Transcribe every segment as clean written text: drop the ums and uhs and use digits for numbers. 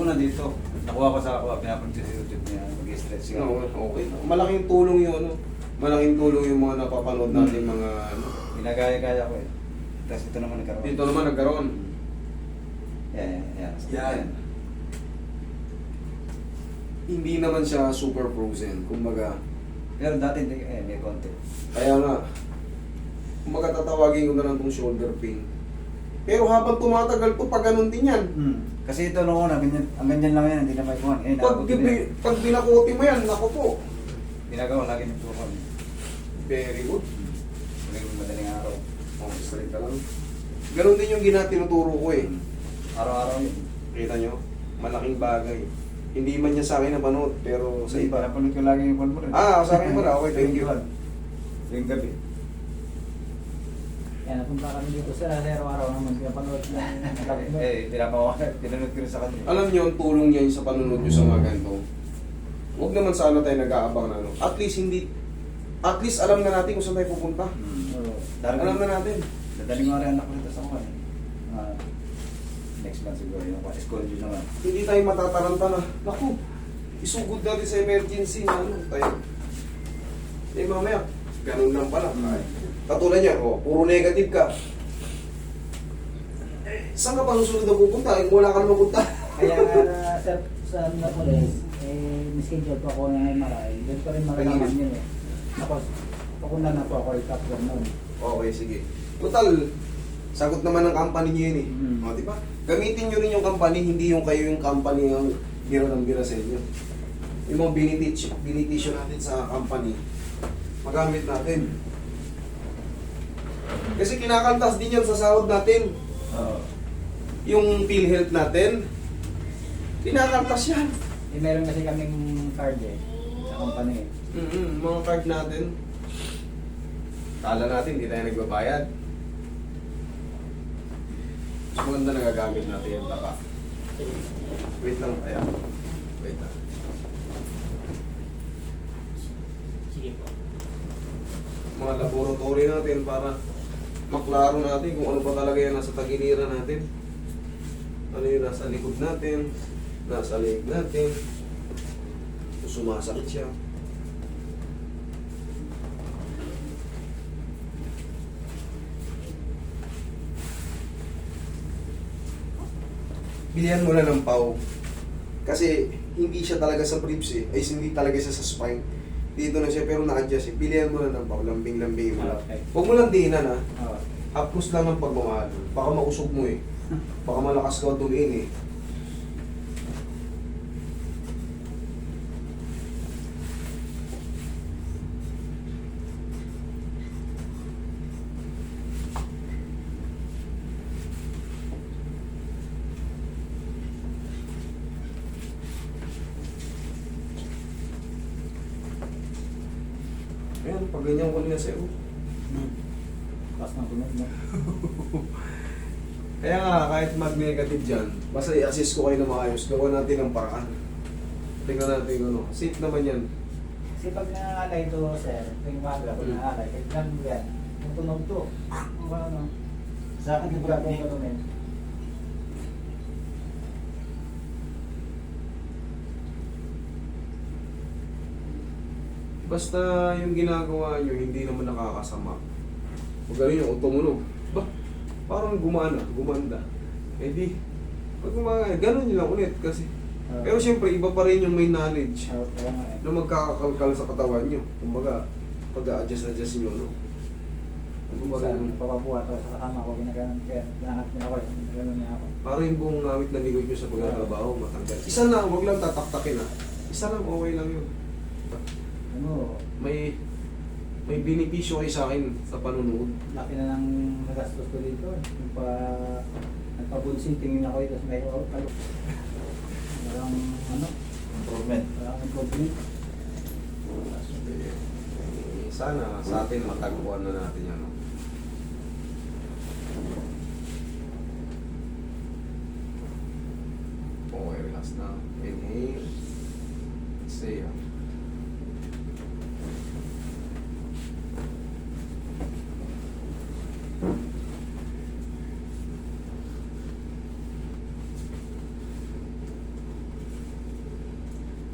muna dito. Nakuha ko sa ako, pinapunta sa YouTube niya, mag-stretch ka. No, okay. Malaking tulong yung ano. Malaking tulong yung mga napapanood natin mga ano. Ginagaya-gaya ko eh. Tapos ito naman nagkaroon. Dito naman nagkaroon. Yan. Yan. Hindi naman siya super frozen. Kumbaga, Pero dati hindi, may konti. kaya nga, kumbaga tatawagin ko na lang tong shoulder pain. Pero habang tumatagal to, pag ganun din yan. Kasi ito noong una, ganyan, ang ganyan lang yan, hindi na may kuhan. Pag binakuti mo yan, naku po. Ginagawa lagi ng kuhan. Very good. Madaling araw. Oh, straight ka lang. Ganun din yung tinuturo ko eh. Araw-araw yun. Kita nyo? Malaking bagay. Hindi man niya sa akin napanood, pero sa iba. Napanood ko lagi yung kuhan mo rin. Sa akin pala. Okay, thank you. Yung gabi. Yan, napunta kami dito sa araw-araw naman, pinapanood ng vlog mo. Pinanood ko rin sa kanya. Alam nyo, ang tulong niya yung sa panunod nyo sa mga ganito. Huwag naman sana tayo nag-aabang na ano. At least alam na natin kung saan tayo pupunta. Alam na natin. Dadaling nga rin anak ko dito sa kuhan. Next month siguro yung school yun naman. Hindi tayo matataranta na. Naku, isugod natin sa emergency na ano tayo. Mamaya, ganun lang pala. Katulad niya, puro negative ka. Saan ka pa susunod na pupunta? Wala ka na mapunta. Kaya sa Napoles, nischedule po ako ng MRI. Doon ko rin malalaman yun eh. Tapos, papunta na po ako i-top nun. Okay, sige. Total, sagot naman ng company niyo yun eh. O, di ba? Gamitin nyo rin yung company, hindi yung kayo yung company ang bira ng bira sa inyo. Yung mga binitisyo natin sa company, magamit natin. Kasi kinakaltas din yan sa sahod natin. Yung PhilHealth natin, kinakaltas yan. Meron kasi kaming card eh, sa company. Mga card natin. Kala natin, hindi tayo nagbabayad. Mas maganda nagagamit natin yung taka. Wait lang tayo. Wait lang. Sige po. Mga laboratory natin para maklaro natin kung ano pa talaga yan nasa tagiliran natin. Ano yung nasa likod natin, nasa leeg natin, kung sumasakit siya. Bilihan mo na ng pau. Kasi hindi siya talaga sa ribs eh. Ay hindi talaga siya sa spine. Dito na siya pero na-adjust eh. Bilihan mo na ng pau. Lambing-lambing mo lang. Okay. Huwag mo lang diinan ha. Oo. Hapos lang ang pagmamahal. Baka mausog mo eh. Baka malakas ka dumiin eh. Ayan, pag ganyan ko nila sa'yo. Pas ng tunog mo. Kaya nga, kahit mag-negative dyan, basta i-assist ko kayo na maayos, gawin natin ang paraan. Tingnan natin kung ano. Safe naman yan. Kasi pag nangangalay ito, sir, yung maga, pag nangangalay, kahit lang yan, kung tunog to, kung ano, sa akin yung gagawin ko naman. Basta yung ginagawa nyo, hindi naman nakakasama. Huwag ganun yung tumunog. Ba? Parang gumanda. Eh di, pag ganun nyo lang ulit kasi. Pero siyempre, iba pa rin yung may knowledge Kaya nga eh. na magkakakalkal sa katawan nyo. Kumbaga, pag-a-adjust nyo, no? Kumbaga, Minsan, papabuhat ako sa kasama ko, ginaganon kaya, nahanap niya ako, ginaganon niya ako. para yung buong ngawit na likod nyo sa pagkatrabaho, matanggal. Isa lang, huwag lang tataktakin ha. Isa lang, okay lang yun. Ano, May benepisyo kayo sa akin sa panunood. laki na ng nagastos ko dito. Yung nagpabunsin, tingin ako ito, may kalo. Parang, Improvement. parang improvement. Sana sa atin matagpuan na natin yan. No? Okay, relax na. Inhale. Exhale.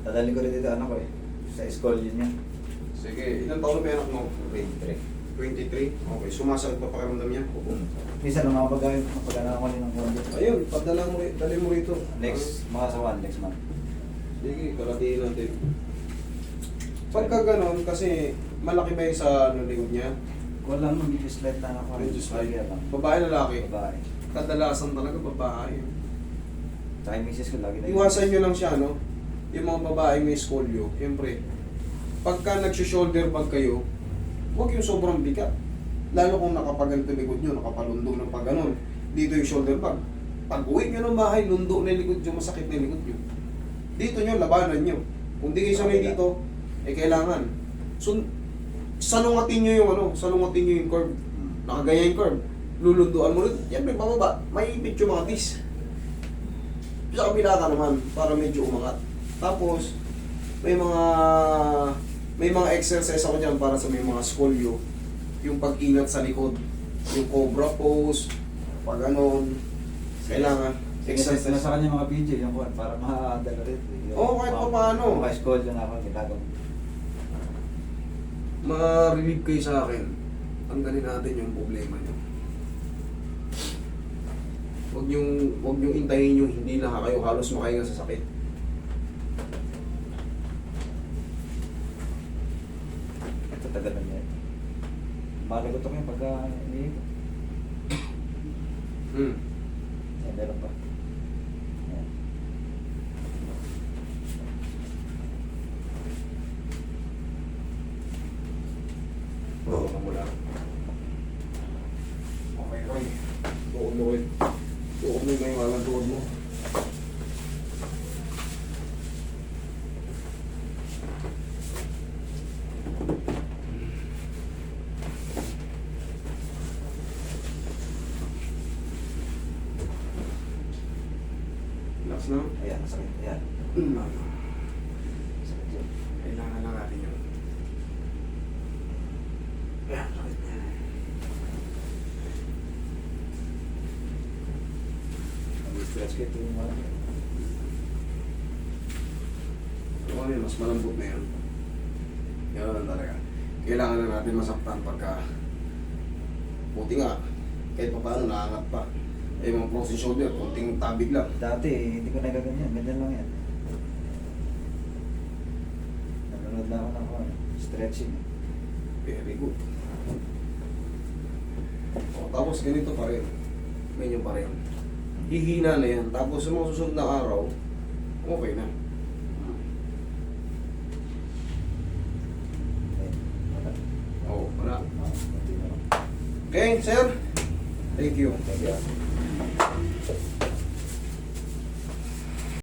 Dadalhin ko rin dito anak ko eh. Sa school yun yan. Sige, ilang taon na ba yung anak mo? 23. 23? Okay, sumasakit pa pakiramdam niya? Minsan nung mapagana ko rin ng kondo. Ayun, padala mo, dali mo rito. Next, mga sawan, next month. Sige, kalatiin natin. Pagka ganon, kasi malaki ba yung sa ano, likod niya? Wala mo, medyo slight lang ako. Medyo slight. Lagi lang. Babae, lalaki? Babae. Kadalasan talaga babae. Tsaka yung misis ko lagi na Iwasan nyo lang siya, no? Yung mga babae may scolio, siyempre, pagka nagsho-shoulder bag kayo, huwag yung sobrang bigat. Lalo kung nakapaganto likod nyo, nakapalundo ng pag ganon. Dito yung shoulder bag. Pag uwi nyo ng bahay, lundo na yung likod nyo, masakit na yung likod nyo. Dito nyo, labanan nyo. Kung di kayo sanay dito, eh kailangan. So, salungatin nyo yung ano, salungatin nyo yung curve. Nakagaya yung curve. Lulunduan mo rin, yan may pababa, may ipit yung mga tis. Sa kabila ka naman, para medyo umangat. Tapos, may mga exercise ako dyan para sa may mga scolio. Yung pag-ingat sa likod. Yung cobra pose, pag ganon. Kailangan. Exercise na Exercise. sa kanya mga video, yung kuwan, para makadala rin. Oo, kahit pa paano. Mga school yun ako, ginagawa. Ma-relieve kayo sa akin. Tanggalin natin yung problema nyo. Huwag niyong intayin yung hindi na kayo halos makahinga sa sakit. Ito tagal na niya. Malagot ako yung pagka iniikot. Yan, meron pa. Yan. Oo, mamula. Okay, Roy. Tuon mo, Roy. Tuon mo yung walang tuon mo. Relax na. Ayan, masakit. Ayan. Masakit yun. Kailangan lang natin yun. Ayan, sakit niya. Mag-stretch ko ito yung mga. Oo, yun, mas malambot na yun. Yan lang talaga. Kailangan na natin masaktan pagka buti nga, kahit pa paano naangat pa. Eh, mga frozen shoulder, kunting tabig lang. Dati, hindi ko nagaganyan. Ganyan lang yan. Nanonood na ako ng stretching. Very good. O, tapos ganito pa rin. Ganyan pa rin. Hihina na yan. Tapos sa mga susunod na araw, okay na. Ayan. Wala. Oo, wala. Konti na lang. Okay, sir? Thank you. Thank you.